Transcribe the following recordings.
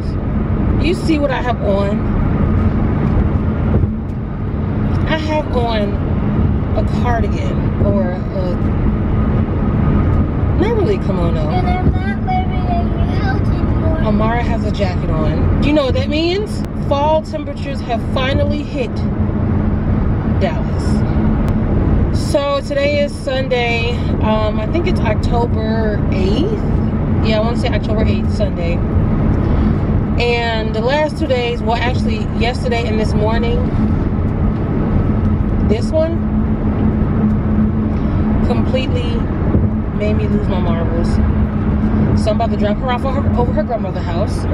girls. You see what I have on? I have on a cardigan or a, not really a kimono. And I'm not living in your house anymore. Amara has a jacket on. Do you know what that means? Fall temperatures have finally hit Dallas. So today is Sunday. I think it's October 8th. Yeah, I want to say October 8th, Sunday. And the last 2 days, well, actually yesterday and this morning, this one completely made me lose my marbles. So I'm about to drop her off over her grandmother's house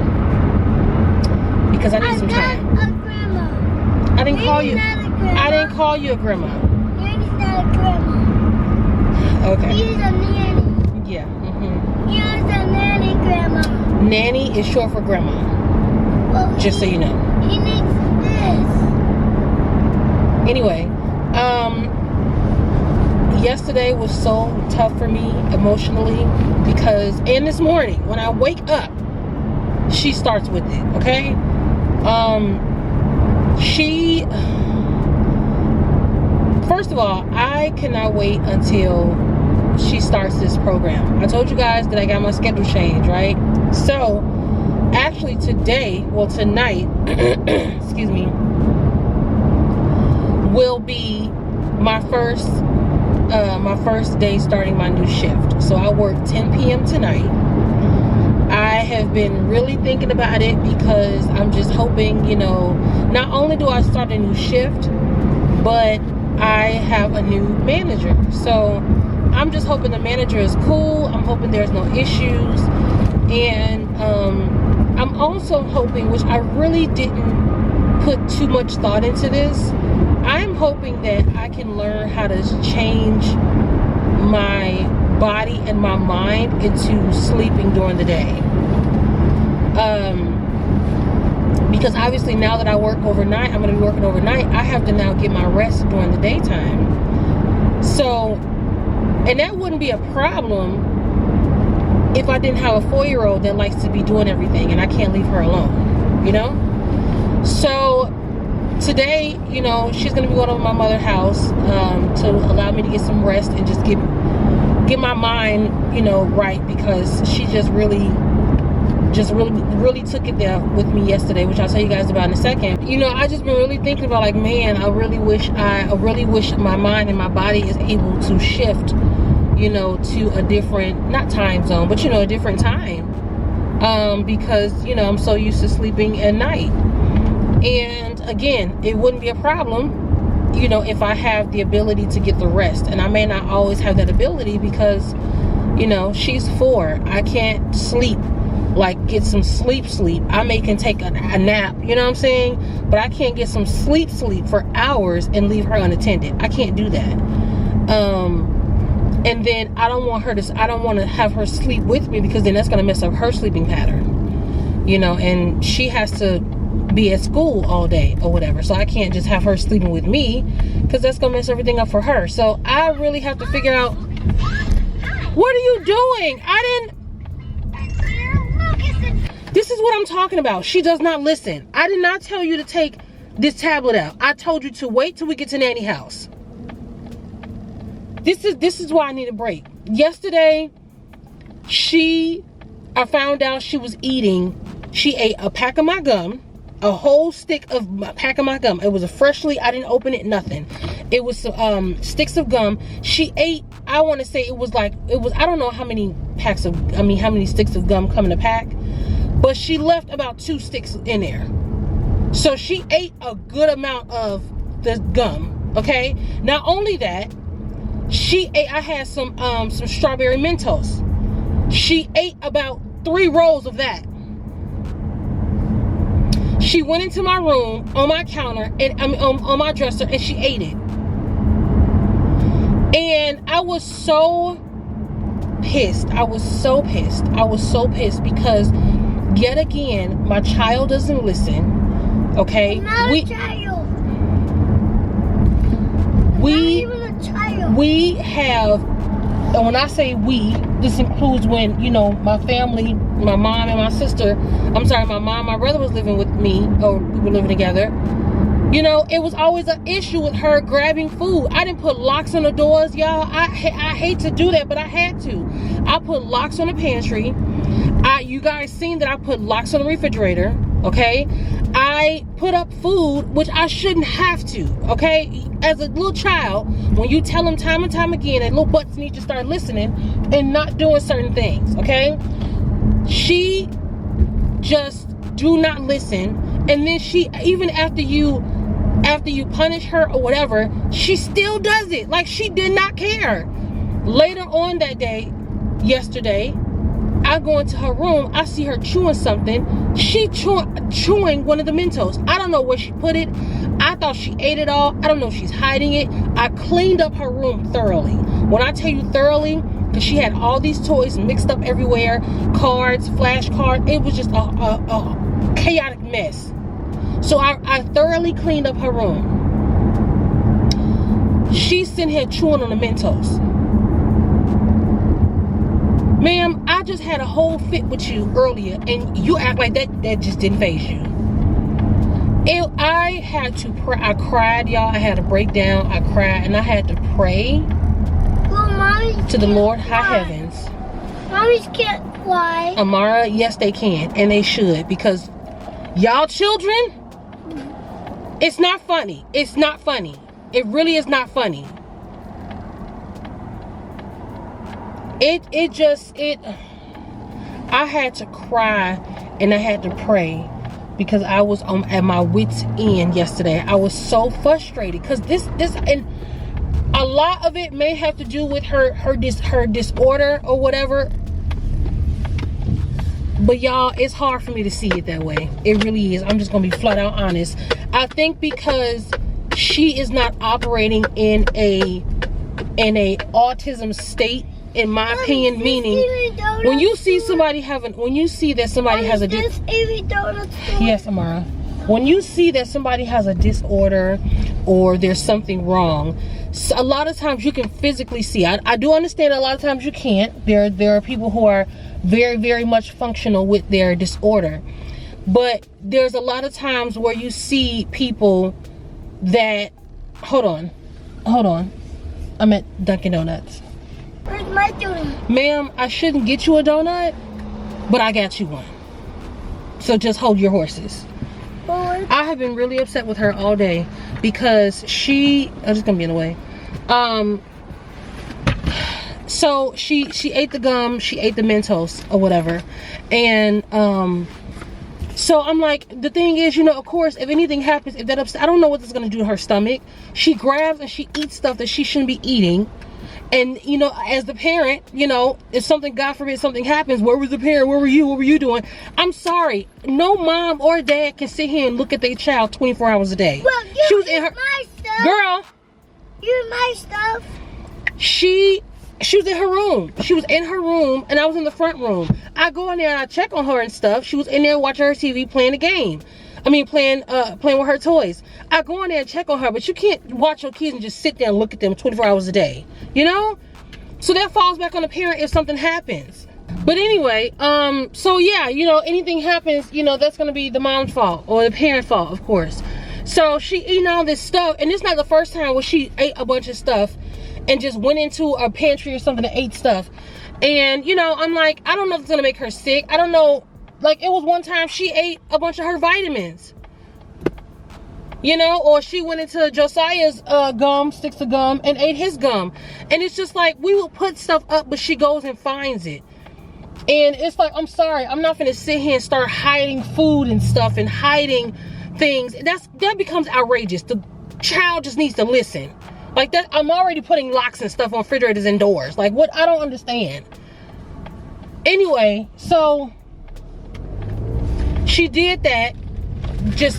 because I need some time. I'm not a grandma. I didn't call you. Not a grandma. I didn't call you a grandma. Nanny's not a grandma. Okay. She's a nanny. Yeah. He's a nanny grandma. Nanny is short for grandma. Well, Just so you know. He needs this. Anyway, yesterday was so tough for me emotionally because, and this morning when I wake up, she starts with it. Okay. First of all, I cannot wait until she starts this program. I told you guys that I got my schedule changed, right? So actually today, well tonight, excuse me, will be my first day starting my new shift. So I work 10 p.m. tonight. I have been really thinking about it because I'm just hoping, you know, not only do I start a new shift, but I have a new manager. So I'm just hoping the manager is cool. I'm hoping there's no issues. And I'm also hoping, which I really didn't put too much thought into this, I'm hoping that I can learn how to change my body and my mind into sleeping during the day. Because obviously now that I work overnight, I'm going to be working overnight, I have to now get my rest during the daytime. So, and that wouldn't be a problem if I didn't have a 4-year-old that likes to be doing everything and I can't leave her alone, you know? So today, you know, she's going to be going over to my mother's house to allow me to get some rest and just get my mind, you know, right, because she really took it there with me yesterday, which I'll tell you guys about in a second. You know, I just been really thinking about, like, man, I really wish my mind and my body is able to shift, you know, to a different, not time zone, but, you know, a different time. Because, you know, I'm so used to sleeping at night. And again, it wouldn't be a problem, you know, if I have the ability to get the rest. And I may not always have that ability because, you know, she's 4. I can't sleep, like get some sleep. I can take a nap, you know what I'm saying? But I can't get some sleep for hours and leave her unattended. I can't do that. And then I don't want to have her sleep with me because then that's going to mess up her sleeping pattern, you know, and she has to be at school all day or whatever. So I can't just have her sleeping with me because that's going to mess everything up for her. So I really have to figure out, what are you doing? This is what I'm talking about. She does not listen. I did not tell you to take this tablet out. I told you to wait till we get to Nanny's house. This is why I need a break. Yesterday, I found out she ate a pack of my gum, a whole pack of my gum. It was I didn't open it, nothing. It was sticks of gum. She ate, I want to say I don't know how many sticks of gum come in a pack, but she left about 2 sticks in there. So she ate a good amount of the gum, okay? Not only that, I had some strawberry Mentos. She ate about 3 rolls of that. She went into my room on my counter and on my dresser and she ate it. And I was so pissed. I was so pissed because yet again my child doesn't listen. Okay? I'm not a child. We have And when I say we, this includes when, you know, my family, my mom and my sister, I'm sorry, my mom, my brother was living with me, or we were living together. You know, it was always an issue with her grabbing food. I didn't put locks on the doors, y'all. I hate to do that, but I had to. I put locks on the pantry. You guys seen that I put locks on the refrigerator, okay? I put up food, which I shouldn't have to, okay? As a little child, when you tell them time and time again that little butts need to start listening and not doing certain things, okay? She just do not listen. And then she, even after you punish her or whatever, she still does it like she did not care. Later on that day, yesterday, I go into her room, I see her chewing something. She chewing one of the Mentos. I don't know where she put it. I thought she ate it all. I don't know if she's hiding it. I cleaned up her room thoroughly. When I tell you thoroughly, because she had all these toys mixed up everywhere, cards, flashcards. It was just a chaotic mess. So I thoroughly cleaned up her room. She's sitting here chewing on the Mentos. Ma'am, I just had a whole fit with you earlier, and you act like that just didn't faze you. I had to pray. I cried, y'all. I had a breakdown. I cried, and I had to pray to the Lord High Heavens. Mommies can't fly. Amara, yes, they can, and they should, because y'all children, it's not funny. It's not funny. It really is not funny. I had to cry and I had to pray because I was at my wit's end yesterday. I was so frustrated because this and a lot of it may have to do with her disorder or whatever. But y'all, it's hard for me to see it that way. It really is. I'm just gonna be flat out honest. I think because she is not operating in a autism state, in my opinion, meaning when you see somebody that somebody has a yes, Amara. When you see that somebody has a disorder or there's something wrong, so a lot of times you can physically see. I do understand a lot of times you can't. There are people who are very, very much functional with their disorder. But there's a lot of times where you see people that, hold on. I'm at Dunkin' Donuts. Where's my donut? Ma'am, I shouldn't get you a donut, but I got you one. So just hold your horses. I have been really upset with her all day because I'm just gonna be in the way. So she ate the gum, she ate the Mentos or whatever, and so I'm like, the thing is, you know, of course, if anything happens, if that upset, I don't know what this is gonna do to her stomach. She grabs and she eats stuff that she shouldn't be eating. And, you know, as the parent, you know, if something, God forbid, something happens, where was the parent? Where were you? What were you doing? I'm sorry. No mom or dad can sit here and look at their child 24 hours a day. Well, she was in her my stuff. girl. You my stuff. She was in her room. She was in her room, and I was in the front room. I go in there and I check on her and stuff. She was in there watching her TV, playing a game. Playing with her toys. I go in there and check on her, but you can't watch your kids and just sit there and look at them 24 hours a day, you know? So that falls back on the parent if something happens. But anyway, so yeah, you know, anything happens, you know, that's gonna be the mom's fault or the parent's fault, of course. So she eating all this stuff, and it's not the first time where she ate a bunch of stuff and just went into a pantry or something and ate stuff. And, you know, I'm like, I don't know if it's gonna make her sick. I don't know. Like, it was one time she ate a bunch of her vitamins, you know, or she went into Josiah's sticks of gum, and ate his gum. And it's just like, we will put stuff up, but she goes and finds it. And it's like, I'm sorry, I'm not gonna sit here and start hiding food and stuff and hiding things. That becomes outrageous. The child just needs to listen. Like that, I'm already putting locks and stuff on refrigerators and doors. Like, what? I don't understand. Anyway, so she did that. It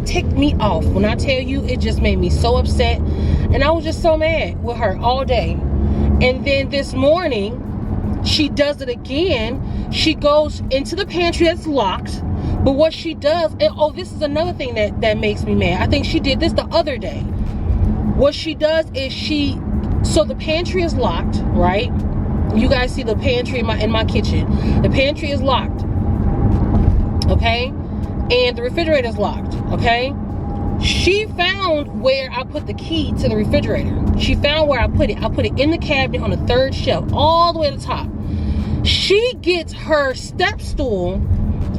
ticked me off. When I tell you, it just made me so upset, and I was just so mad with her all day. And then this morning, she does it again. She goes into the pantry that's locked. But what she does, and oh, this is another thing that makes me mad. I think she did this the other day. What she does is she So the pantry is locked, right? You guys see the pantry in my kitchen. The pantry is locked, okay? And the refrigerator is locked, okay? She found where I put the key to the refrigerator. She found where I put it. I put it in the cabinet on the 3rd shelf, all the way to the top. She gets her step stool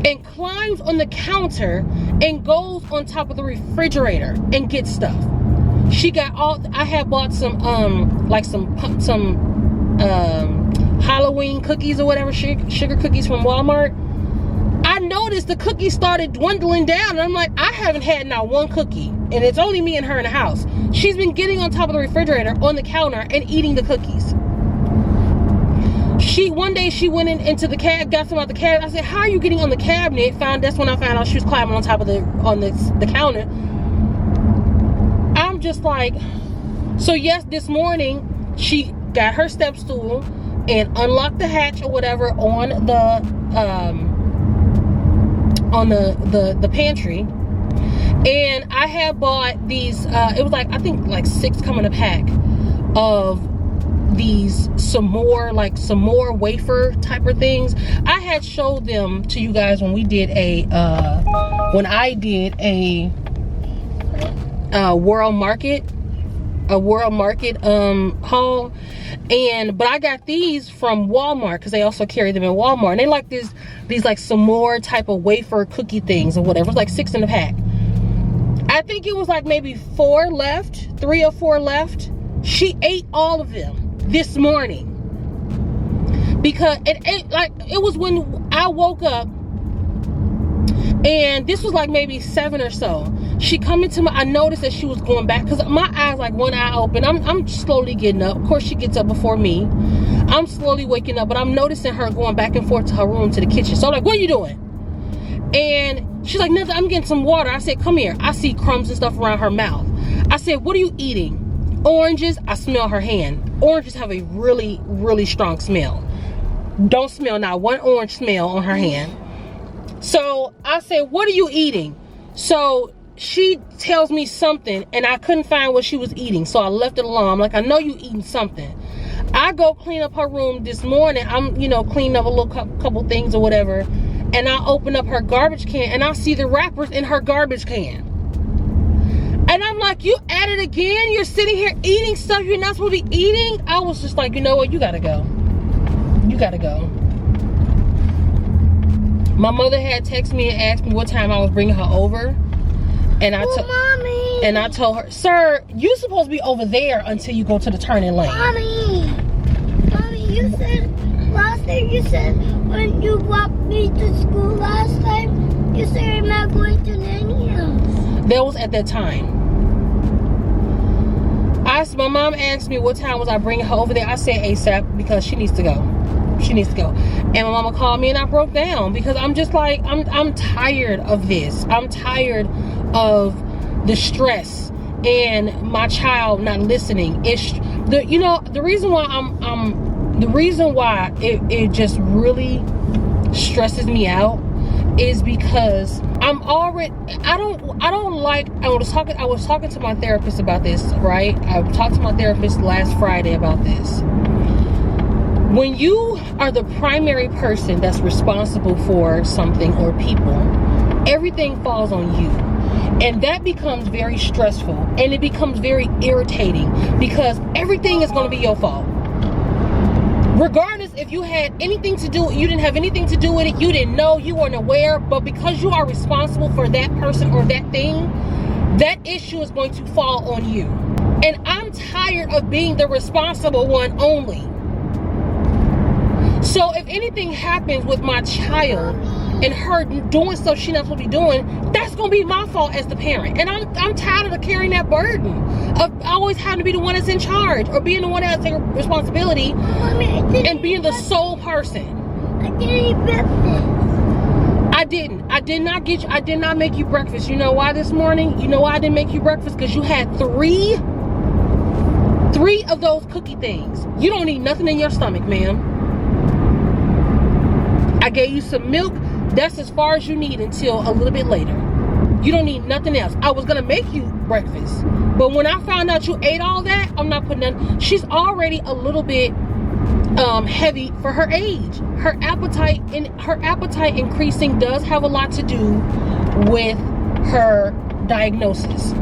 and climbs on the counter and goes on top of the refrigerator and gets stuff. She got all, I had bought some Halloween cookies or whatever, sugar cookies from Walmart. I noticed the cookies started dwindling down, and I'm like, I haven't had not one cookie, and it's only me and her in the house. She's been getting on top of the refrigerator on the counter and eating the cookies. One day she went into the cabinet, got some out the cabinet. I said, how are you getting on the cabinet? That's when I found out she was climbing on top of the counter. I'm just like, so yes, this morning she got her step stool and unlocked the hatch or whatever on the pantry. And I had bought these, it was like, I think like 6 come in a pack of these some more wafer type of things. I had showed them to you guys when we did when I did a world market haul, but I got these from Walmart because they also carry them in Walmart, and they like these like some more type of wafer cookie things or whatever. It was like 6 in a pack. I think it was like maybe 4 left, 3 or 4 left. She ate all of them this morning because it was when I woke up, and this was like maybe 7 or so. She come into I noticed that she was going back because my eyes, like one eye open. I'm slowly getting up. Of course, she gets up before me. I'm slowly waking up, but I'm noticing her going back and forth to her room, to the kitchen. So I'm like, what are you doing? And she's like, nothing, I'm getting some water. I said, come here. I see crumbs and stuff around her mouth. I said, what are you eating? Oranges. I smell her hand. Oranges have a really, really strong smell. Don't smell not one orange smell on her hand. So I said, what are you eating? So she tells me something, and I couldn't find what she was eating, so I left it alone. I'm like, I know you eating something. I go clean up her room this morning. I'm, cleaning up a little couple things or whatever, and I open up her garbage can, and I see the wrappers in her garbage can. And I'm like, you at it again? You're sitting here eating stuff you're not supposed to be eating? I was just like, you know what? You gotta go. You gotta go. My mother had texted me and asked me what time I was bringing her over. And I told her, sir, you're supposed to be over there until you go to the turning lane. Mommy, you said last time, you said when you walked me to school last time, you said you're not going to Nanny house. That was at that time. My mom asked me what time was I bringing her over there. I said ASAP because she needs to go. She needs to go. And my mama called me and I broke down because I'm just like, I'm tired of this. I'm tired of the stress and my child not listening. It's the reason why it just really stresses me out is because I was talking to my therapist about this, right? I talked to my therapist last Friday about this. When you are the primary person that's responsible for something or people, everything falls on you. And that becomes very stressful, and it becomes very irritating because everything is going to be your fault. Regardless if you had anything to do, you didn't have anything to do with it, you didn't know, you weren't aware, but because you are responsible for that person or that thing, that issue is going to fall on you. And I'm tired of being the responsible one only. So if anything happens with my child and her doing stuff she's not supposed to be doing, that's going to be my fault as the parent. And I'm tired of carrying that burden of always having to be the one that's in charge or being the one that has to take responsibility and being the sole person. I didn't eat breakfast. I did not make you breakfast. You know why this morning? You know why I didn't make you breakfast? Because you had three of those cookie things. You don't need nothing in your stomach, ma'am. I gave you some milk. That's as far as you need until a little bit later. You don't need nothing else. I was gonna make you breakfast, but when I found out you ate all that, I'm not putting none. She's already a little bit heavy for her age. Her appetite increasing does have a lot to do with her diagnosis.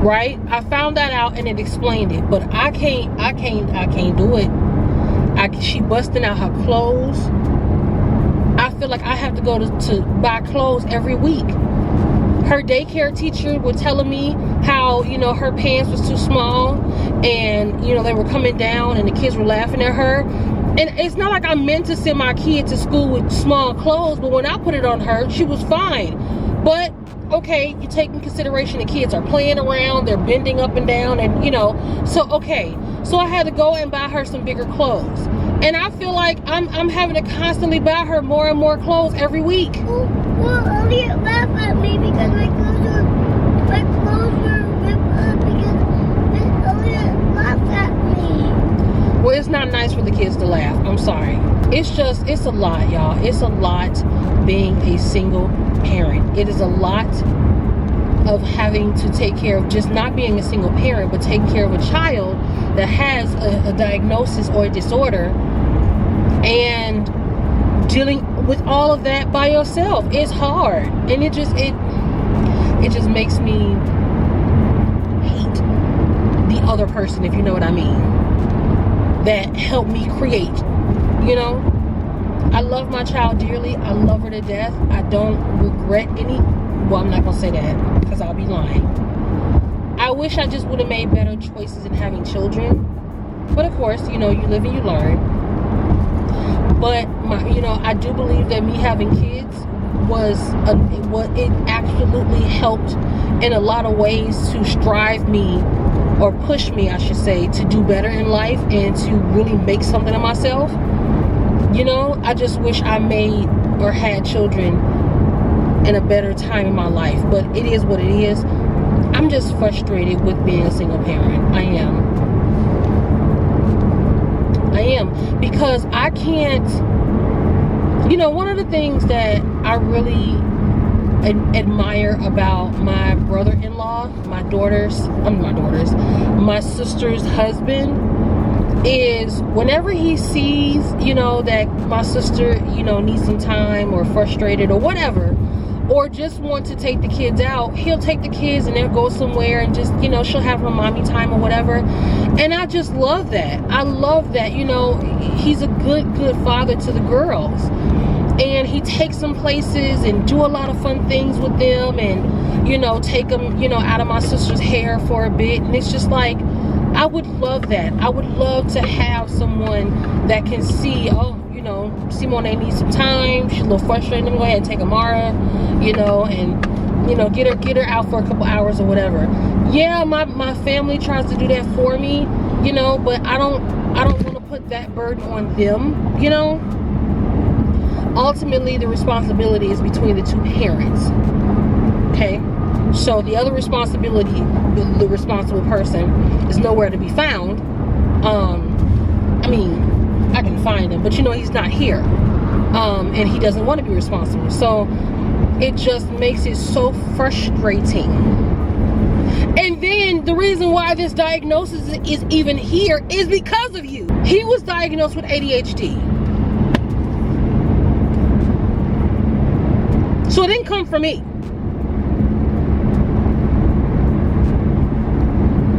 Right? I found that out and it explained it, but I can't do it. She busting out her clothes. I feel like I have to go to buy clothes every week. Her daycare teacher was telling me how, you know, her pants was too small and, you know, they were coming down and the kids were laughing at her. And it's not like I meant to send my kid to school with small clothes, but when I put it on her, she was fine. But okay, you take in consideration the kids are playing around, they're bending up and down, and you know, so okay, so I had to go and buy her some bigger clothes, and I feel like I'm having to constantly buy her more and more clothes every week. Well, Elliot laughed at me because my clothes were ripped up because Elliot laughed at me. Well, it's not nice for the kids to laugh. I'm sorry. It's a lot, y'all. It's a lot being a single parent. It is a lot of having to take care of just not being a single parent, but taking care of a child that has a diagnosis or a disorder and dealing with all of that by yourself. It's hard, and it just makes me hate the other person, if you know what I mean, that helped me create. You know, I love my child dearly. I love her to death. I don't regret any. Well, I'm not gonna say that because I'll be lying. I wish I just would have made better choices in having children, but of course, you know, you live and you learn. But you know, I do believe that me having kids it absolutely helped in a lot of ways to strive me, or push me, I should say, to do better in life and to really make something of myself. You know, I just wish I made or had children in a better time in my life, but it is what it is. I'm just frustrated with being a single parent. I am, because I can't, you know, one of the things that I really admire about my brother-in-law, my sister's husband, is whenever he sees, you know, that my sister, you know, needs some time or frustrated or whatever, or just want to take the kids out, he'll take the kids and they'll go somewhere and just, you know, she'll have her mommy time or whatever. And I just love that. I love that, you know, he's a good father to the girls. And he takes them places and do a lot of fun things with them, and, you know, take them, you know, out of my sister's hair for a bit. And it's just like, I would love that. I would love to have someone that can see, oh, you know, Simone needs some time. She's a little frustrated. Let me go ahead and take Amara, you know, and, you know, get her out for a couple hours or whatever. Yeah, my family tries to do that for me, you know, but I don't want to put that burden on them, you know. Ultimately, the responsibility is between the two parents. Okay? So the other responsibility, the responsible person, is nowhere to be found. I mean, I can find him, but you know, he's not here. And he doesn't want to be responsible. So it just makes it so frustrating. And then the reason why this diagnosis is even here is because of you. He was diagnosed with ADHD. So it didn't come from me.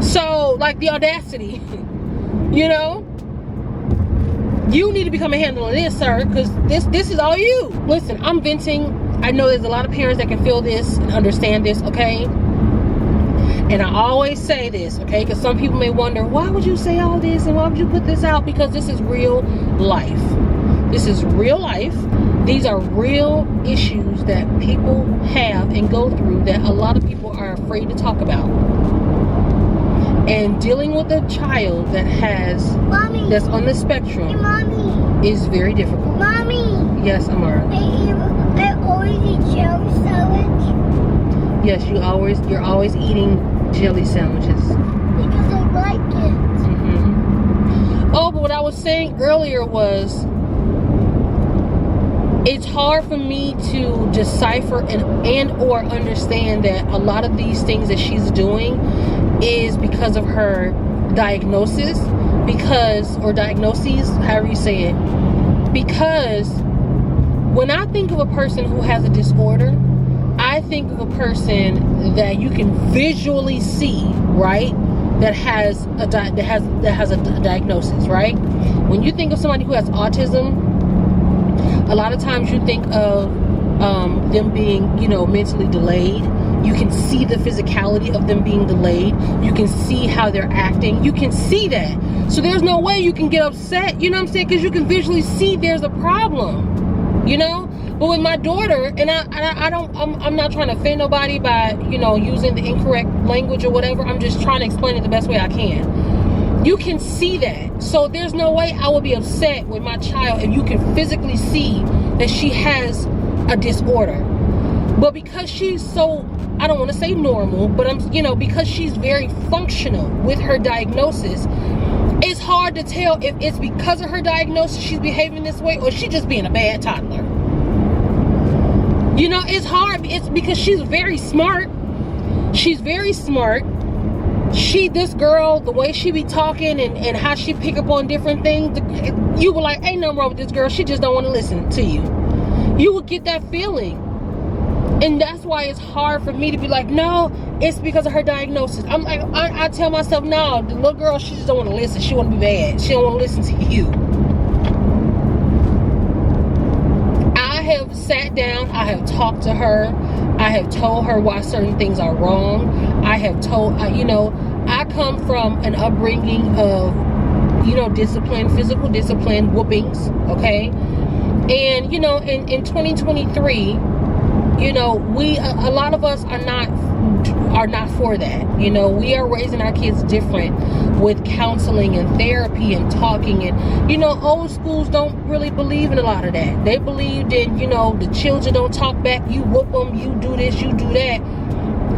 So, like, the audacity, you know, you need to become a handle on this, sir, because this is all you. Listen, I'm venting. I know there's a lot of parents that can feel this and understand this, okay? And I always say this, okay, because some people may wonder, why would you say all this and why would you put this out? Because this is real life. This is real life. These are real issues that people have and go through that a lot of people are afraid to talk about. And dealing with a child that that's on the spectrum is very difficult. Mommy. Yes, Amara. I always eat jelly sandwich. Yes, you're always eating jelly sandwiches. Because I like it. Mm-hmm. Oh, but what I was saying earlier was, it's hard for me to decipher and or understand that a lot of these things that she's doing is because of her diagnosis, or diagnoses, however you say it. Because when I think of a person who has a disorder, I think of a person that you can visually see, right? That has a diagnosis, right? When you think of somebody who has autism, a lot of times you think of them being, you know, mentally delayed. You can see the physicality of them being delayed. You can see how they're acting. You can see that. So there's no way you can get upset, you know what I'm saying? Because you can visually see there's a problem, you know? But with my daughter, and I'm not trying to offend nobody by, you know, using the incorrect language or whatever. I'm just trying to explain it the best way I can. You can see that. So there's no way I would be upset with my child if you can physically see that she has a disorder. But because she's so, I don't want to say normal, but because she's very functional with her diagnosis, it's hard to tell if it's because of her diagnosis she's behaving this way or she's just being a bad toddler. You know, it's hard. It's because she's very smart. She's very smart. This girl, the way she be talking and how she pick up on different things, you were like, ain't nothing wrong with this girl. She just don't want to listen to you. You would get that feeling. And that's why it's hard for me to be like, no, it's because of her diagnosis. I'm like, I tell myself, no, the little girl, she just don't want to listen. She want to be bad. She don't want to listen to you. I have sat down. I have talked to her. I have told her why certain things are wrong. I have told, I come from an upbringing of, discipline, physical discipline, whoopings, okay? And, in 2023, a lot of us are not for that. We are raising our kids different with counseling and therapy and talking. And, old schools don't really believe in a lot of that. They believed in, the children don't talk back. You whoop them, you do this, you do that.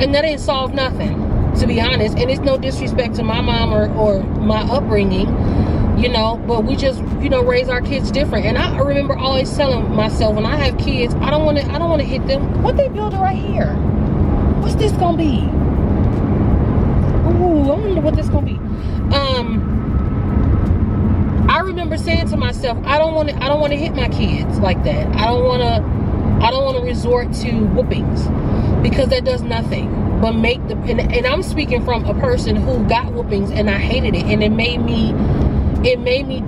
And that ain't solve nothing, to be honest. And it's no disrespect to my mom or my upbringing, but we just, raise our kids different. And I remember always telling myself, when I have kids, I don't want to hit them. What they building right here? What's this gonna be? Ooh, I wonder what this gonna be. I remember saying to myself, I don't want to hit my kids like that. I don't want to resort to whoopings, because that does nothing but make and I'm speaking from a person who got whoopings and I hated it, and it made me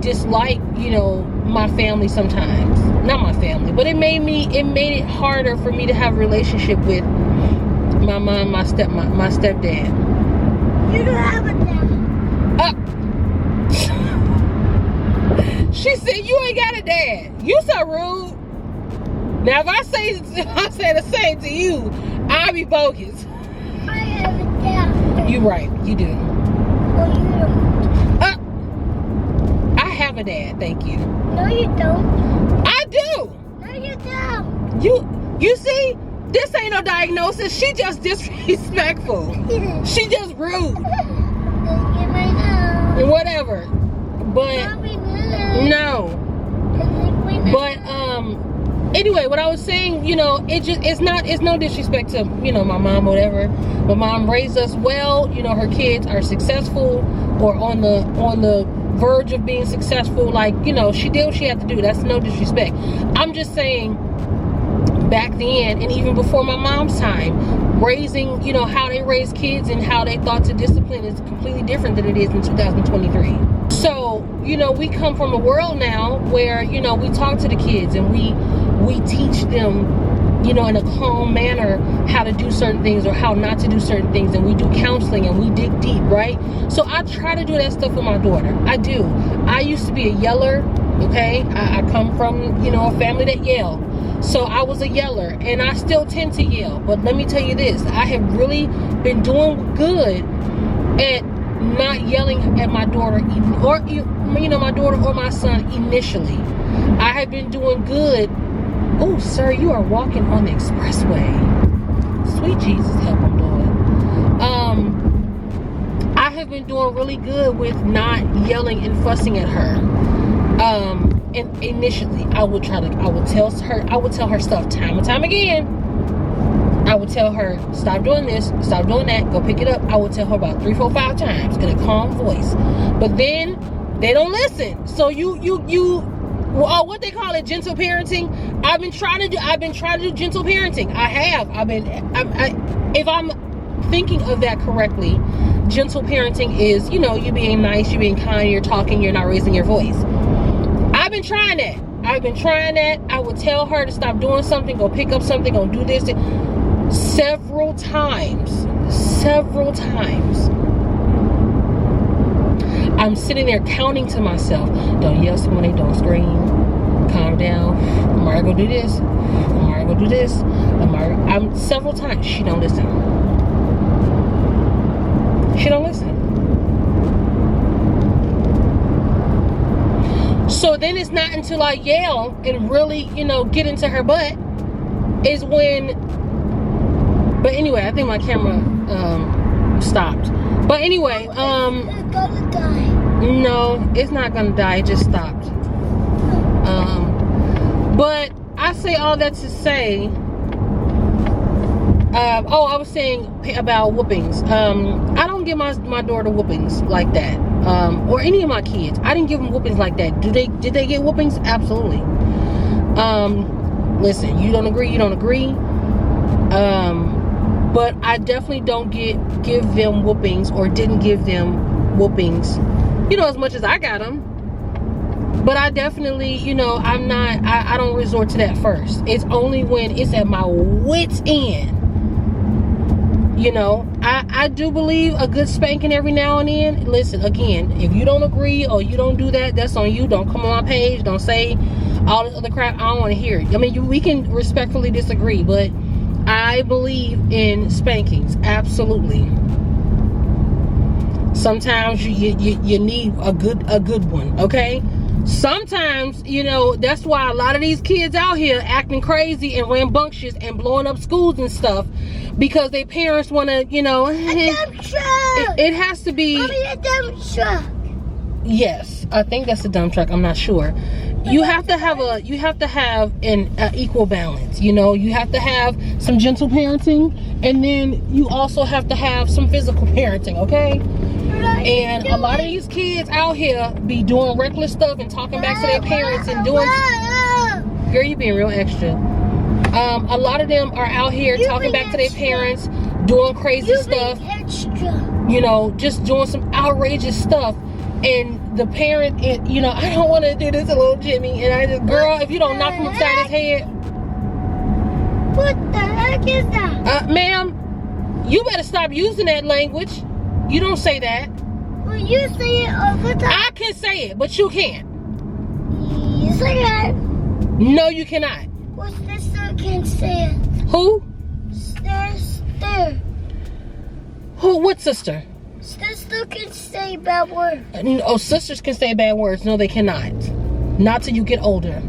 dislike, my family sometimes. Not my family, but it made it harder for me to have a relationship with my mom, my stepdad. You don't have a dad. She said you ain't got a dad. You so rude. Now if I say the same to you, I'll be bogus. I have a dad. You right, you do. Well, you don't. I have a dad, thank you. No, you don't. I do. No, you don't. You see, this ain't no diagnosis. She just disrespectful. She just rude. Whatever. But no. But anyway, what I was saying, it's no disrespect to, my mom or whatever. My mom raised us well. Her kids are successful or on the verge of being successful. Like, she did what she had to do. That's no disrespect. I'm just saying, back then and even before my mom's time, raising, how they raise kids and how they thought to discipline is completely different than it is in 2023. So, we come from a world now where, we talk to the kids and we teach them, in a calm manner how to do certain things or how not to do certain things, and we do counseling and we dig deep, right? So I try to do that stuff with my daughter. I do. I used to be a yeller, okay? I come from, a family that yelled. So I was a yeller, and I still tend to yell. But let me tell you this, I have really been doing good at not yelling at my daughter, or my daughter or my son initially. I have been doing good. Oh, sir, you are walking on the expressway. Sweet Jesus, help him, Lord. I have been doing really good with not yelling and fussing at her. initially, I would tell her stuff time and time again. I would tell her, stop doing this, stop doing that, go pick it up. I would tell her about 3, 4, 5 times in a calm voice. But then they don't listen. So what they call it, gentle parenting. I've been trying to do gentle parenting. I have. If I'm thinking of that correctly, gentle parenting is, you being nice, you're being kind, you're talking, you're not raising your voice. I've been trying that. I would tell her to stop doing something, go pick up something, go do this. Several times. I'm sitting there counting to myself, don't yell, Simone, don't scream, calm down, Amara, go do this, Amara, go do this, Amara. I'm several times. She don't listen. So then it's not until I yell and really, get into her butt is when. But anyway, I think my camera stopped. But anyway, It's gonna die. no, it's not gonna die. It just stopped. But I say all that to say. I was saying about whoopings. I don't give my daughter whoopings like that, or any of my kids. I didn't give them whoopings like that. Did they get whoopings? Absolutely. Listen, you don't agree, but I definitely don't give them whoopings, or didn't give them whoopings, as much as I got them. But I definitely, I don't resort to that first. It's only when it's at my wit's end. I do believe a good spanking every now and then. Listen, again, if you don't agree or you don't do that, that's on you. Don't come on my page. Don't say all this other crap. I don't want to hear it. I mean, we can respectfully disagree, but I believe in spankings. Absolutely. Sometimes you need a good one, okay? Sometimes, that's why a lot of these kids out here acting crazy and rambunctious and blowing up schools and stuff, because their parents want to, A dump truck. it has to be. Mommy, a dump truck. Yes, I think that's a dump truck. I'm not sure. You have to have an equal balance. You have to have some gentle parenting, and then you also have to have some physical parenting, okay? And a lot of these kids out here be doing reckless stuff and talking back to their parents and doing. Girl, you being real extra. A lot of them are out here talking back to their parents, doing crazy stuff. Just doing some outrageous stuff. And the parent, I don't want to do this to little Jimmy. And I just, girl, if you don't knock him upside his head. What the heck is that? Ma'am, you better stop using that language. You don't say that. Well, you say it all the time. I can say it, but you can't. You say it. No, you cannot. Well, sister can say it. Who? Sister. Who? What sister? Sister can say bad words. Oh, sisters can say bad words. No, they cannot. Not till you get older.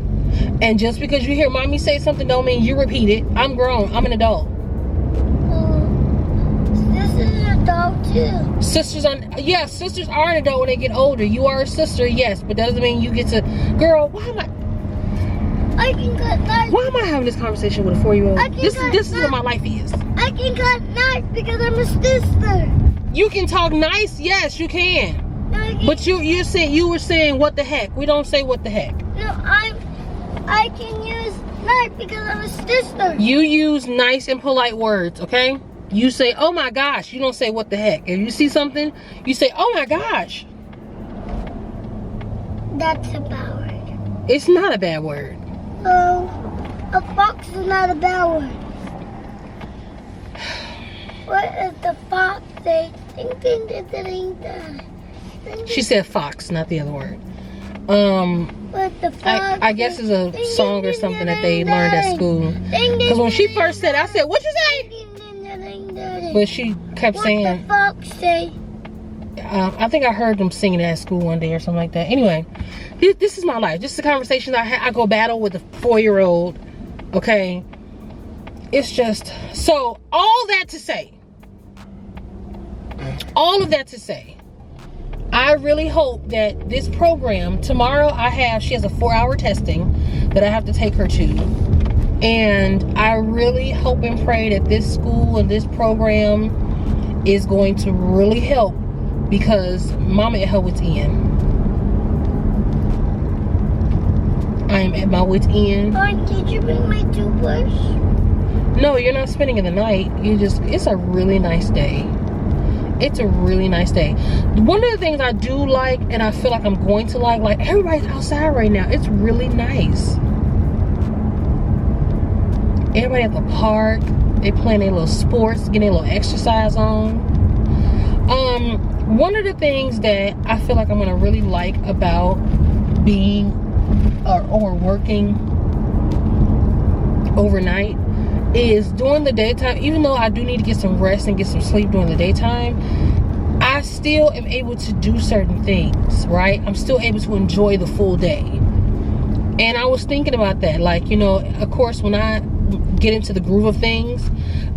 And just because you hear mommy say something don't mean you repeat it. I'm grown. I'm an adult. Sisters are adult too. Sisters are an adult when they get older. You are a sister, yes, but that doesn't mean you get to. Girl, why am I having this conversation with a 4-year-old? This is what my life is. I can cut nice because I'm a sister. You can talk nice, yes, you can. No, but you were saying what the heck. We don't say what the heck. No, I can use nice because I'm a sister. You use nice and polite words, okay? You say, oh my gosh. You don't say what the heck. If you see something, you say, oh my gosh. That's a bad word. It's not a bad word. Oh, a fox is not a bad word. What is the fox say? Ding, ding, ding, ding, ding. She said fox, not the other word. What the fox I guess it's a song or something that they learned at school. Because when she first said it, I said, what you say? But she kept saying. What the fox say? I think I heard them singing it at school one day or something like that. Anyway, this is my life. This is the conversation I go battle with a 4-year-old. Okay. It's just, so all of that to say, I really hope that this program, tomorrow she has a 4-hour testing that I have to take her to. And I really hope and pray that this school and this program is going to really help, because Mama at her wit's end. I am at my wit's end. Did you bring my toothbrush? No, you're not spending the night. It's a really nice day. It's a really nice day. One of the things I do like, and I feel like I'm going to like everybody's outside right now. It's really nice. Everybody at the park, they playing their little sports, getting a little exercise on. One of the things that I feel like I'm gonna really like about being or working overnight is during the daytime, even though I do need to get some rest and get some sleep during the daytime, I still am able to do certain things, right? I'm still able to enjoy the full day. And I was thinking about that, like, you know, of course, when I get into the groove of things,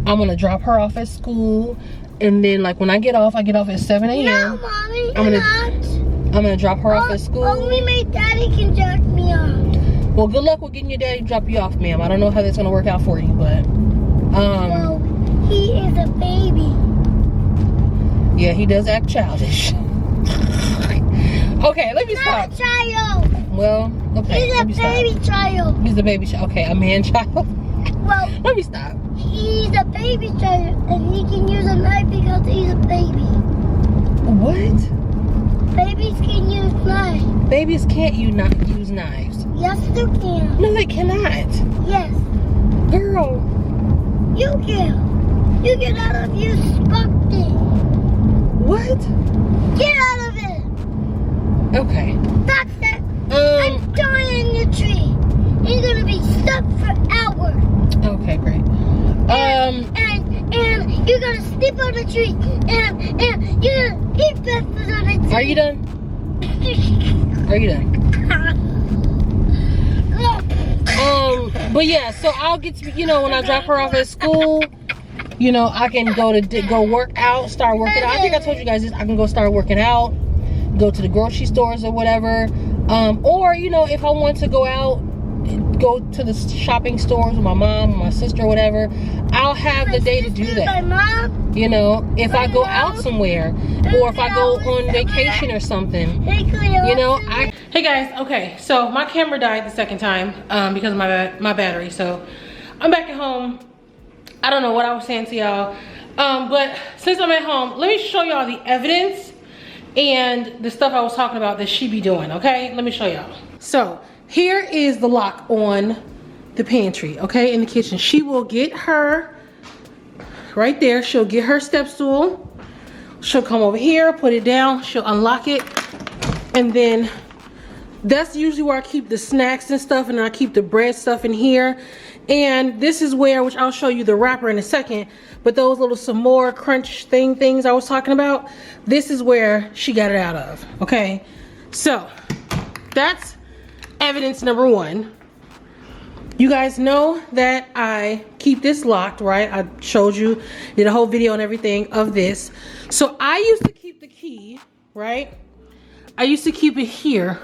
I'm gonna drop her off at school, and then like when I get off at 7 a.m. No, Mommy, I'm gonna drop her off at school. Only my daddy can drop me off. Well, good luck with getting your daddy to drop you off, ma'am. I don't know how that's gonna work out for you, but well, he is a baby. Yeah, he does act childish. Okay, let me stop. Not a child. Well, okay. He's a baby child. He's a baby child. Okay, a man child. Well, let me stop. He's a baby child, and he can use a knife because he's a baby. What? Babies can use knives. Babies can't use knives. Yes, they can. No, they cannot. Yes. Girl. You can. You get out of your spot thing. What? Get out of it. Okay. That's it. I'm dying in the tree. You're gonna be stuck for hours. Okay, great. And you're gonna sleep on the tree. And you're gonna eat breakfast on the tree. Are you done? Are you done? But yeah, so I'll get to, you know, when I drop her off at school, you know, I can go work out, start working out. I think I told you guys this. I can go start working out, go to the grocery stores or whatever. Or, you know, if I want to go out, go to the shopping stores with my mom, my sister, or whatever, I'll have the day to do that. You know, if I go out somewhere, or if I go on vacation or something, you know, Hey guys, okay, so my camera died the second time because of my battery, so I'm back at home. I don't know what I was saying to y'all, but since I'm at home, let me show y'all the evidence and the stuff I was talking about that she be doing, okay? Let me show y'all. So here is the lock on the pantry, okay, in the kitchen. She will get her, right there, she'll get her step stool. She'll come over here, put it down, she'll unlock it, and then that's usually where I keep the snacks and stuff, and I keep the bread stuff in here. And this is where, which I'll show you the wrapper in a second, but those little some more crunch things I was talking about, this is where she got it out of, okay? So that's evidence number one. You guys know that I keep this locked, right? I showed you, did a whole video and everything of this. So I used to keep the key, right? I used to keep it here,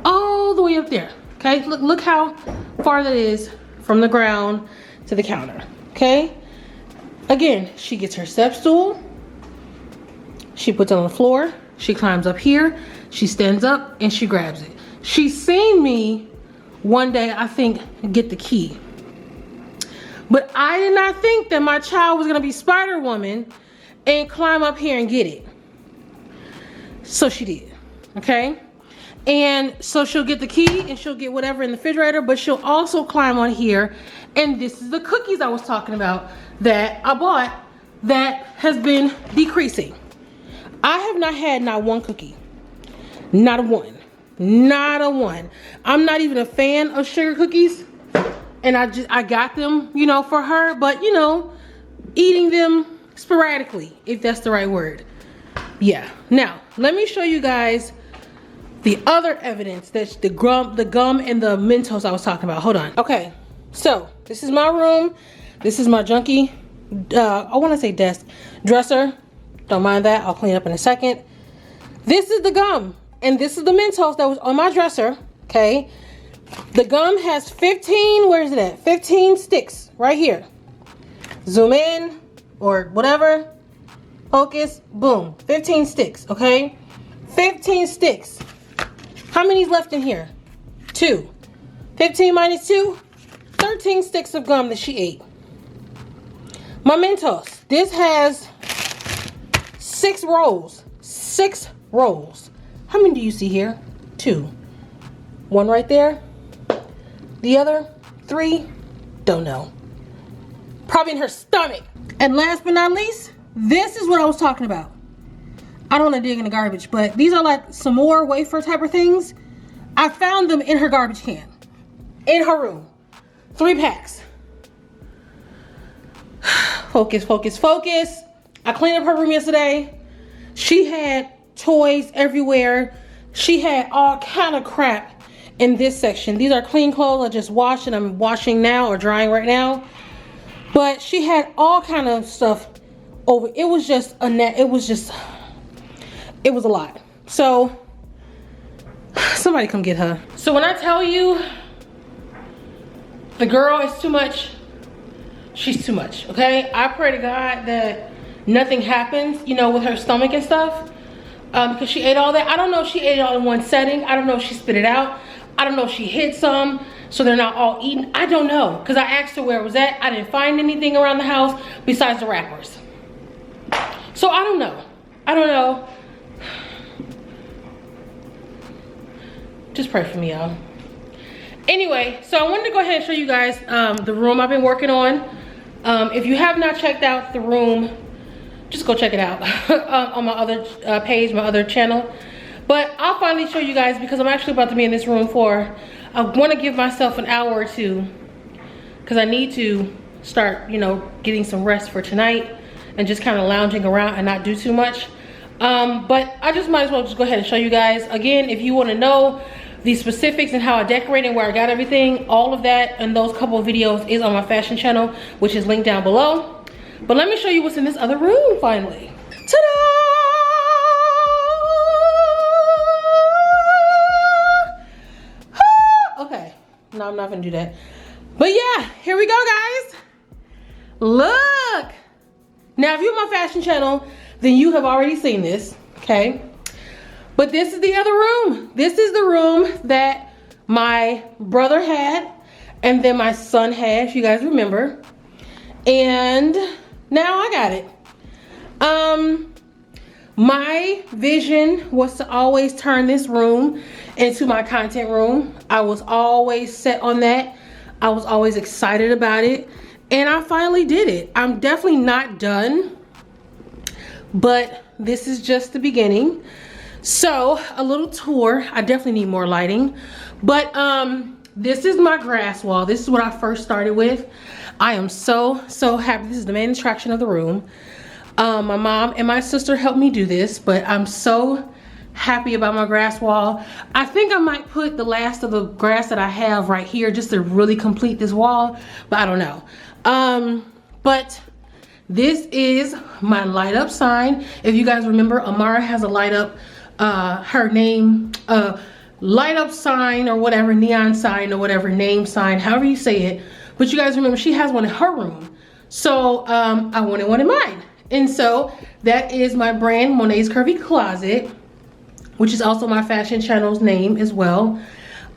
all the way up there, okay? Look how far that is from the ground to the counter, okay? Again, she gets her step stool, she puts it on the floor, she climbs up here, she stands up, and she grabs it. She's seen me one day, I think, get the key. But I did not think that my child was gonna be Spider-Woman and climb up here and get it. So she did, okay? And so she'll get the key and she'll get whatever in the refrigerator, but she'll also climb on here. And this is the cookies I was talking about that I bought that has been decreasing. I have not had not one cookie. Not a one. Not a one. I'm not even a fan of sugar cookies. And I got them, you know, for her, but you know, eating them sporadically, if that's the right word. Yeah. Now, let me show you guys the other evidence that's the gum and the Mentos I was talking about. Hold on. Okay, so this is my room. This is my junky, I want to say dresser. Don't mind that. I'll clean up in a second. This is the gum, and this is the Mentos that was on my dresser, okay? The gum has 15, where is it at? 15 sticks right here. Zoom in or whatever. Focus, boom, 15 sticks, okay? 15 sticks. How many's left in here? 2. 15 minus 2, 13 sticks of gum that she ate. My Mentos, this has 6 rolls. 6 rolls. How many do you see here? 2. 1 right there. The other 3, don't know. Probably in her stomach. And last but not least, this is what I was talking about. I don't want to dig in the garbage, but these are like some more wafer type of things. I found them in her garbage can. In her room. 3 packs. Focus, focus, focus. I cleaned up her room yesterday. She had toys everywhere. She had all kind of crap in this section. These are clean clothes I just washed and I'm washing now or drying right now. But she had all kind of stuff over. It was just a lot. So somebody come get her. So when I tell you the girl is too much, she's too much, okay? I pray to God that nothing happens, you know, with her stomach and stuff, because she ate all that. I don't know if she ate it all in one setting. I don't know if she spit it out. I don't know if she hid some so they're not all eaten. I don't know, because I asked her where it was at. I didn't find anything around the house besides the wrappers. So I don't know. I don't know. Just pray for me, y'all. Anyway, so I wanted to go ahead and show you guys the room I've been working on. If you have not checked out the room, just go check it out on my other page, my other channel. But I'll finally show you guys because I'm actually about to be in this room for, I want to give myself an hour or two because I need to start, you know, getting some rest for tonight and just kind of lounging around and not do too much. But I just might as well just go ahead and show you guys. Again, if you want to know the specifics and how I decorate and where I got everything, all of that and those couple of videos is on my fashion channel, which is linked down below. But let me show you what's in this other room finally. Ta-da! Okay, no, I'm not gonna do that. But yeah, here we go, guys. Look. Now, if you're on my fashion channel, then you have already seen this, okay? But this is the other room. This is the room that my brother had and then my son had, if you guys remember. And now I got it. My vision was to always turn this room into my content room. I was always set on that. I was always excited about it. And I finally did it. I'm definitely not done, but this is just the beginning. So a little tour. I definitely need more lighting, but this is my grass wall. This is what I first started with. I am so happy. This is the main attraction of the room. My mom and my sister helped me do this, but I'm so happy about my grass wall. I think I might put the last of the grass that I have right here just to really complete this wall, but I don't know. But this is my light up sign. If you guys remember, Amara has a light up, her name, light up sign or whatever, neon sign or whatever, name sign, however you say it. But you guys remember she has one in her room. So I wanted one in mine. And so that is my brand, Monet's Curvy Closet, which is also my fashion channel's name as well.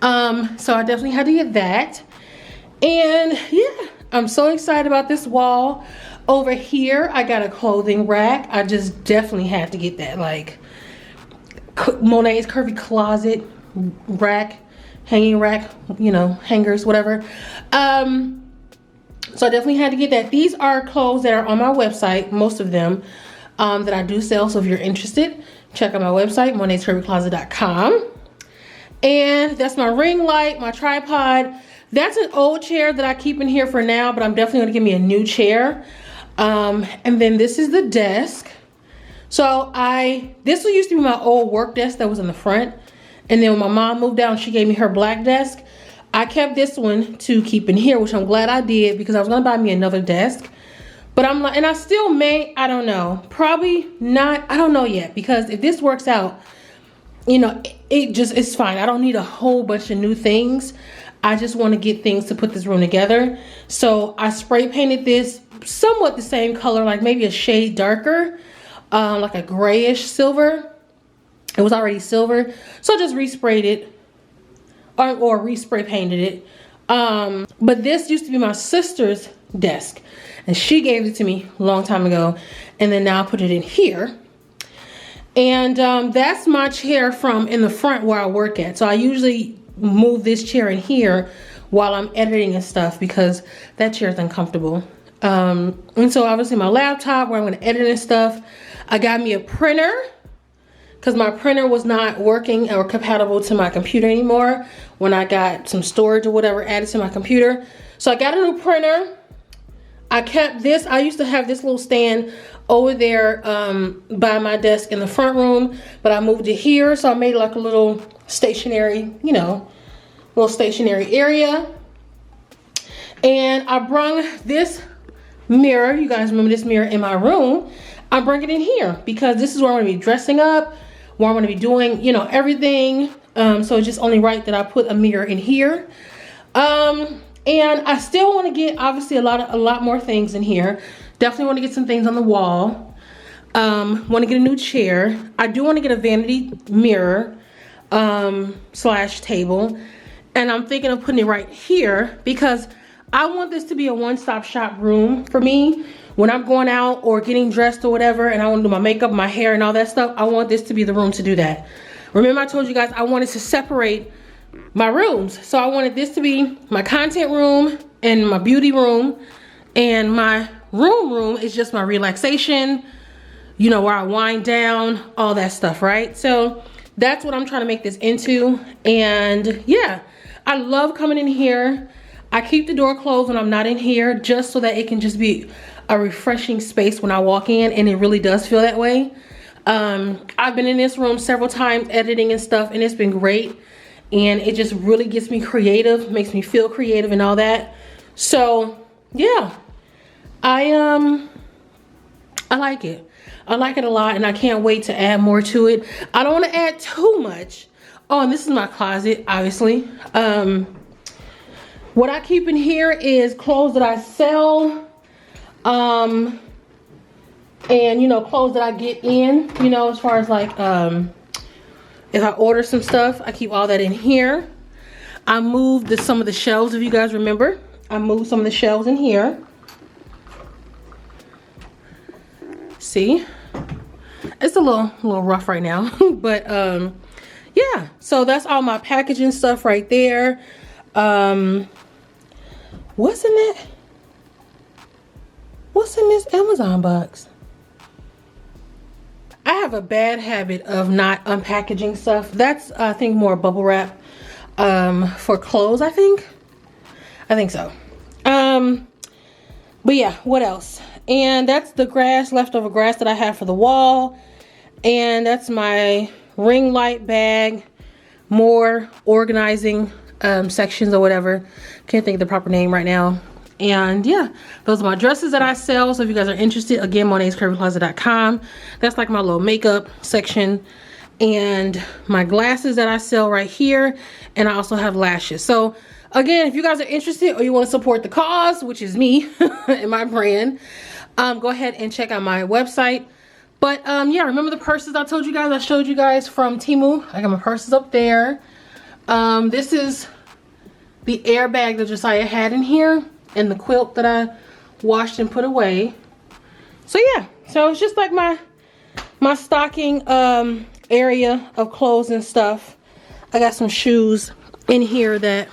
So I definitely had to get that. And yeah, I'm so excited about this wall. Over here, I got a clothing rack. I just definitely had to get that, like Monet's Curvy Closet rack, hanging rack, you know, hangers, whatever. So I definitely had to get that. These are clothes that are on my website, most of them, that I do sell. So if you're interested, check out my website, monetscurvycloset.com. And that's my ring light, my tripod. That's an old chair that I keep in here for now, but I'm definitely gonna give me a new chair. And then this is the desk. So this used to be my old work desk that was in the front. And then when my mom moved out, she gave me her black desk. I kept this one to keep in here, which I'm glad I did because I was gonna buy me another desk. But I'm like, and I still may, I don't know, probably not, I don't know yet, because if this works out, you know, it's fine. I don't need a whole bunch of new things. I just want to get things to put this room together. So I spray painted this somewhat the same color, like maybe a shade darker, like a grayish silver. It was already silver, so I just resprayed it or respray painted it. But this used to be my sister's desk, and she gave it to me a long time ago, and then now I put it in here. And that's my chair from in the front where I work at. So I usually move this chair in here while I'm editing and stuff, because that chair is uncomfortable. And so obviously my laptop where I'm going to edit and stuff. I got me a printer because my printer was not working or compatible to my computer anymore when I got some storage or whatever added to my computer. So I got a new printer. I kept this. I used to have this little stand over there by my desk in the front room, but I moved it here. So I made like a little stationary, you know, little stationary area. And I brung this mirror. You guys remember this mirror in my room? I bring it in here because this is where I'm going to be dressing up, where I'm going to be doing, you know, everything. So it's just only right that I put a mirror in here. And I still want to get obviously a lot more things in here. Definitely want to get some things on the wall. Want to get a new chair. I do want to get a vanity mirror slash table. And I'm thinking of putting it right here because I want this to be a one-stop shop room for me. When I'm going out or getting dressed or whatever, and I want to do my makeup, my hair, and all that stuff, I want this to be the room to do that. Remember I told you guys I wanted to separate my rooms. So I wanted this to be my content room and my beauty room, and my room is just my relaxation, you know, where I wind down, all that stuff, right? So that's what I'm trying to make this into. And yeah, I love coming in here. I keep the door closed when I'm not in here just so that it can just be a refreshing space when I walk in, and it really does feel that way. I've been in this room several times editing and stuff, and it's been great. And it just really gets me creative, makes me feel creative and all that. So yeah, I like it. I like it a lot, and I can't wait to add more to it. I don't want to add too much. Oh, and this is my closet, obviously. What I keep in here is clothes that I sell. And you know, clothes that I get in, you know, as far as like, if I order some stuff, I keep all that in here. I moved some of the shelves, if you guys remember. I moved some of the shelves in here. See? It's a little rough right now. But yeah, so that's all my packaging stuff right there. What's in it? What's in this Amazon box? I have a bad habit of not unpackaging stuff. That's, I think, more bubble wrap for clothes, I think so. But yeah, what else? And that's the leftover grass that I have for the wall. And that's my ring light bag. More organizing sections or whatever. Can't think of the proper name right now. And yeah, those are my dresses that I sell. So if you guys are interested, again, MonetsCurvyCloset.com. That's like my little makeup section. And my glasses that I sell right here. And I also have lashes. So again, if you guys are interested or you want to support the cause, which is me and my brand, go ahead and check out my website. But yeah, remember the purses I told you guys, I showed you guys from Temu? I got my purses up there. This is the airbag that Josiah had in here. And the quilt that I washed and put away. So yeah, so it's just like my stocking area of clothes and stuff. I got some shoes in here that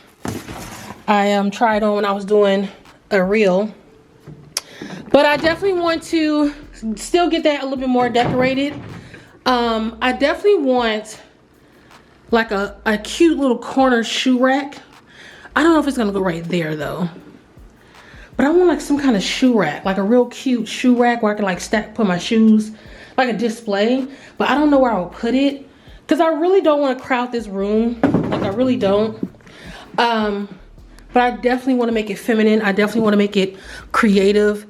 I tried on when I was doing a reel. But I definitely want to still get that a little bit more decorated. I definitely want like a cute little corner shoe rack. I don't know if it's gonna go right there though. But I want like some kind of shoe rack, like a real cute shoe rack where I can like put my shoes, like a display. But I don't know where I will put it because I really don't want to crowd this room. Like I really don't. But I definitely want to make it feminine. I definitely want to make it creative.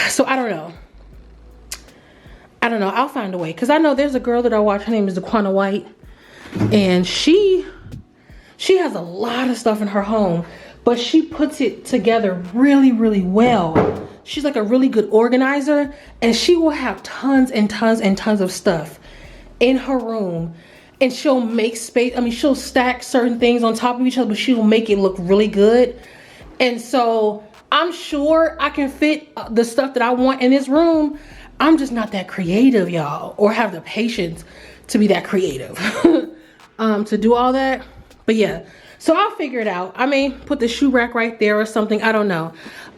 So I don't know. I'll find a way, because I know there's a girl that I watch. Her name is Daquana White, and she has a lot of stuff in her home, but she puts it together really, really well. She's like a really good organizer, and she will have tons and tons and tons of stuff in her room, and she'll make space. I mean, she'll stack certain things on top of each other, but she will make it look really good. And so I'm sure I can fit the stuff that I want in this room. I'm just not that creative, y'all, or have the patience to be that creative to do all that. But yeah, so I'll figure it out. I may put the shoe rack right there or something. I don't know.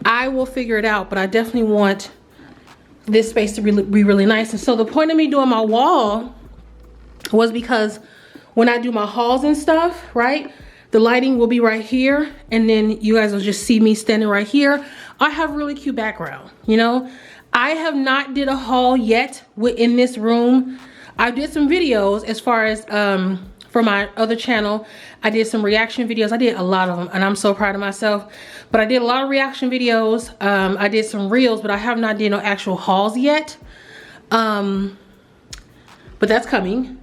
I will figure it out, but I definitely want this space to be really nice. And so the point of me doing my wall was because when I do my hauls and stuff, right, the lighting will be right here, and then you guys will just see me standing right here. I have a really cute background, you know. I have not did a haul yet in this room. I did some videos as far as for my other channel. I did some reaction videos. I did a lot of them, and I'm so proud of myself. But I did a lot of reaction videos. I did some reels, but I have not did no actual hauls yet. But that's coming.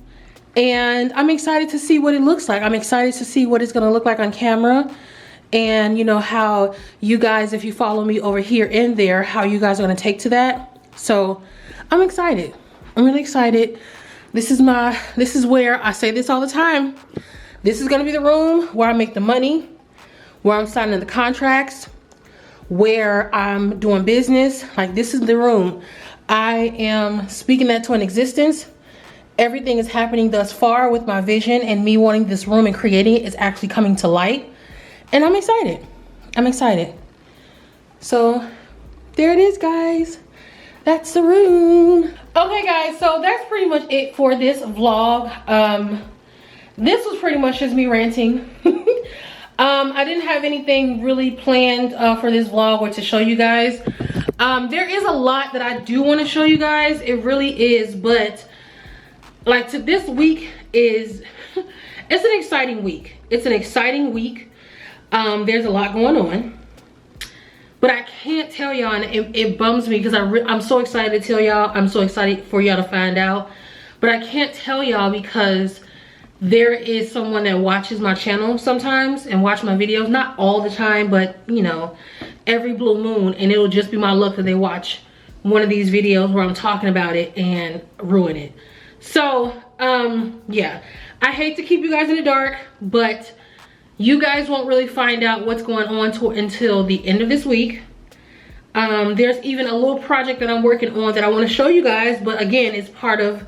And I'm excited to see what it looks like. I'm excited to see what it's gonna look like on camera. And you know how you guys, if you follow me over here and there, how you guys are gonna take to that. So I'm excited. I'm really excited. This is where I say this all the time. This is gonna be the room where I make the money, where I'm signing the contracts, where I'm doing business. Like, this is the room. I am speaking that to an existence. Everything is happening thus far with my vision, and me wanting this room and creating it is actually coming to light. And I'm excited. I'm excited. So there it is, guys. That's the room. Okay, guys, so that's pretty much it for this vlog. This was pretty much just me ranting. I didn't have anything really planned for this vlog or to show you guys. There is a lot that I do want to show you guys. It really is, but like, this week is, it's an exciting week. It's an exciting week. There's a lot going on, but I can't tell y'all, and it bums me because I'm so excited to tell y'all. I'm so excited for y'all to find out, but I can't tell y'all because there is someone that watches my channel sometimes and watch my videos. Not all the time, but you know, every blue moon, and it'll just be my luck that they watch one of these videos where I'm talking about it and ruin it. So yeah, I hate to keep you guys in the dark, but you guys won't really find out what's going on until the end of this week. There's even a little project that I'm working on that I want to show you guys, but again, it's part of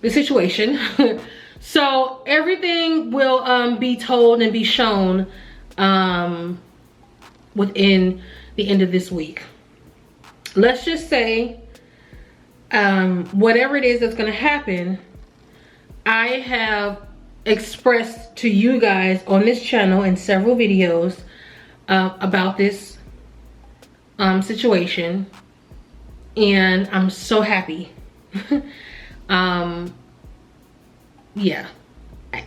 the situation. So everything will be told and be shown within the end of this week. Let's just say whatever it is that's going to happen, I have expressed to you guys on this channel in several videos about this situation, and I'm so happy. Yeah,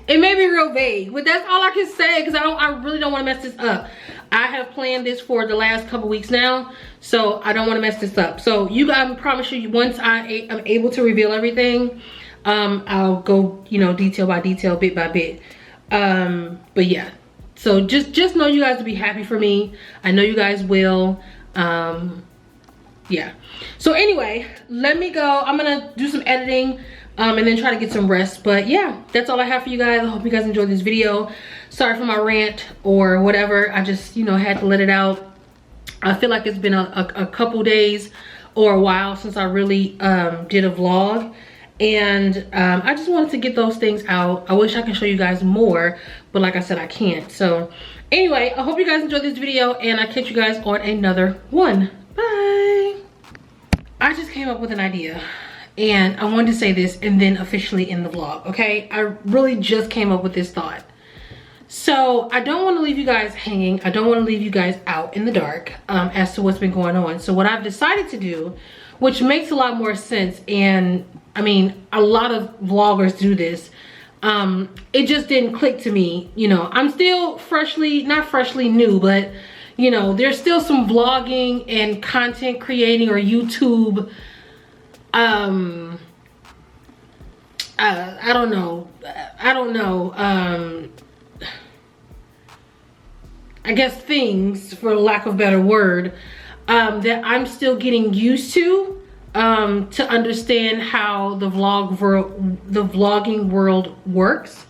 it may be real vague, but that's all I can say, because I really don't want to mess this up. I have planned this for the last couple weeks now, so I don't want to mess this up. So you guys, I promise you, once I am able to reveal everything, I'll go, you know, detail by detail, bit by bit. But yeah, so just know you guys will be happy for me. I know you guys will. Yeah, so anyway, let me go. I'm gonna do some editing and then try to get some rest. But yeah, that's all I have for you guys. I hope you guys enjoyed this video. Sorry for my rant or whatever. I just, you know, had to let it out. I feel like it's been a couple days or a while since I really did a vlog, and I just wanted to get those things out. I wish I could show you guys more, but like I said, I can't. So anyway, I hope you guys enjoyed this video, and I'll catch you guys on another one. Bye. I just came up with an idea, and I wanted to say this and then officially end the vlog, okay? I really just came up with this thought. So I don't want to leave you guys hanging. I don't want to leave you guys out in the dark as to what's been going on. So what I've decided to do, which makes a lot more sense, and I mean, a lot of vloggers do this, it just didn't click to me. You know, I'm still not freshly new, but you know, there's still some vlogging and content creating or YouTube, I don't know, I guess things, for lack of a better word, that I'm still getting used to understand how the vlogging world works.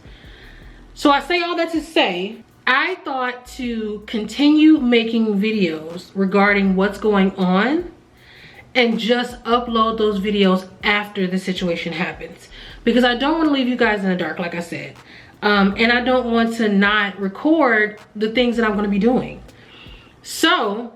So I say all that to say, I thought to continue making videos regarding what's going on and just upload those videos after the situation happens, because I don't want to leave you guys in the dark, like I said. And I don't want to not record the things that I'm going to be doing. So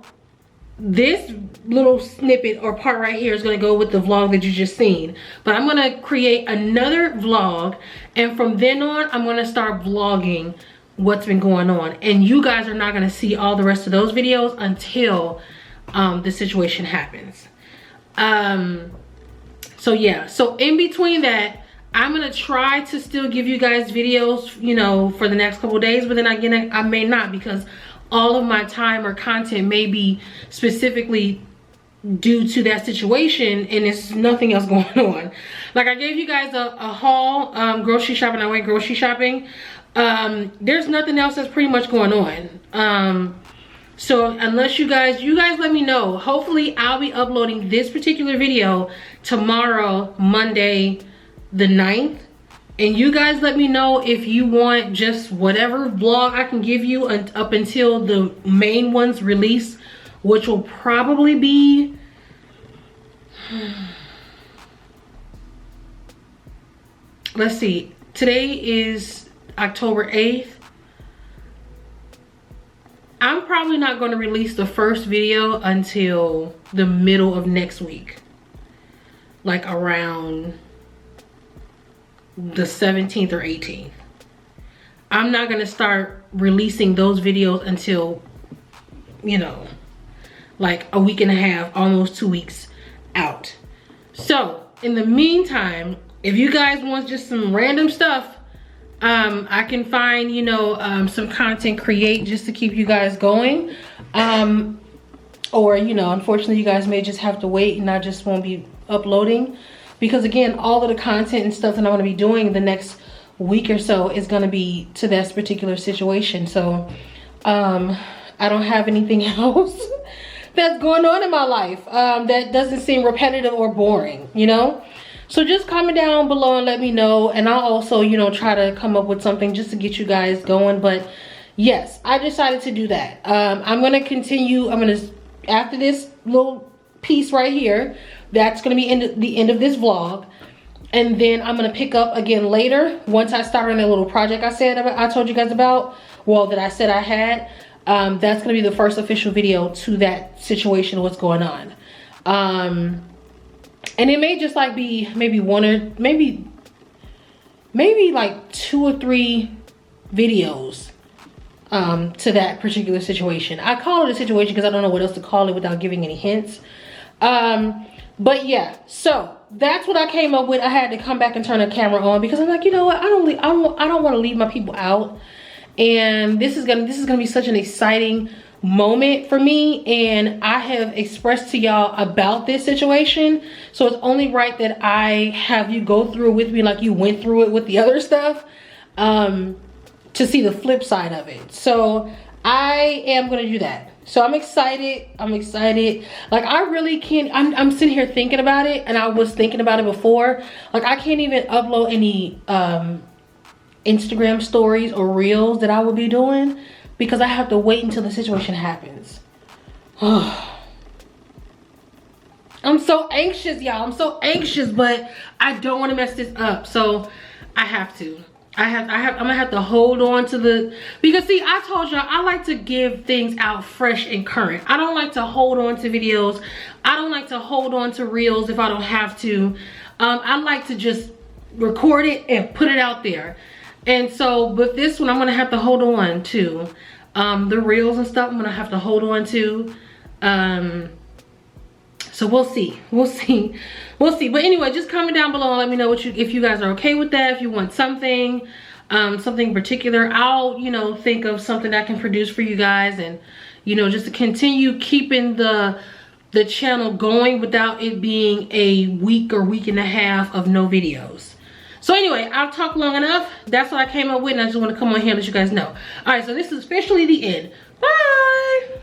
this little snippet or part right here is going to go with the vlog that you just seen. But I'm going to create another vlog, and from then on, I'm going to start vlogging what's been going on. And you guys are not going to see all the rest of those videos until the situation happens. So yeah, so in between that, I'm gonna try to still give you guys videos, you know, for the next couple of days, but then again, I may not, because all of my time or content may be specifically due to that situation, and there's nothing else going on. Like, I gave you guys a haul, grocery shopping. I went grocery shopping. There's nothing else that's pretty much going on. So unless you guys let me know. Hopefully I'll be uploading this particular video tomorrow, Monday the 9th. And you guys let me know if you want just whatever vlog I can give you up until the main ones release, which will probably be, let's see, today is October 8th. I'm probably not going to release the first video until the middle of next week, like around the 17th or 18th. I'm not going to start releasing those videos until, you know, like a week and a half, almost 2 weeks out. So in the meantime, if you guys want just some random stuff, I can find, you know, some content create just to keep you guys going. Or, you know, unfortunately you guys may just have to wait and I just won't be uploading, because again, all of the content and stuff that I'm going to be doing the next week or so is going to be to this particular situation. So I don't have anything else that's going on in my life that doesn't seem repetitive or boring, you know. So just comment down below and let me know, and I'll also, you know, try to come up with something just to get you guys going. But yes, I decided to do that. I'm going to continue. After this little piece right here, that's going to be the end of this vlog, and then I'm going to pick up again later once I start on that little project I told you guys about, well, that I said I had. That's going to be the first official video to that situation, what's going on. And it may just like be maybe one or maybe like 2 or 3 videos to that particular situation. I call it a situation because I don't know what else to call it without giving any hints. But yeah, so that's what I came up with. I had to come back and turn the camera on because I'm like, you know what, I don't want to leave my people out, and this is gonna be such an exciting moment for me, and I have expressed to y'all about this situation, so it's only right that I have you go through it with me like you went through it with the other stuff, to see the flip side of it. So I am gonna do that. So I'm excited. Like, I really can't, I'm sitting here thinking about it, and I was thinking about it before. Like, I can't even upload any Instagram stories or reels that I will be doing because I have to wait until the situation happens. I'm so anxious, y'all. I'm so anxious, but I don't want to mess this up. So I have to. I'm gonna have to hold on to the, because see, I told y'all I like to give things out fresh and current. I don't like to hold on to videos. I don't like to hold on to reels if I don't have to. I like to just record it and put it out there. And so with this one, I'm gonna have to hold on to the reels and stuff. I'm gonna have to hold on to. So we'll see. But anyway, just comment down below and let me know if you guys are okay with that. If you want something particular, I'll, you know, think of something I can produce for you guys, and you know, just to continue keeping the channel going without it being a week or week and a half of no videos. So anyway, I've talked long enough. That's what I came up with, and I just want to come on here and let you guys know. All right, so this is officially the end. Bye.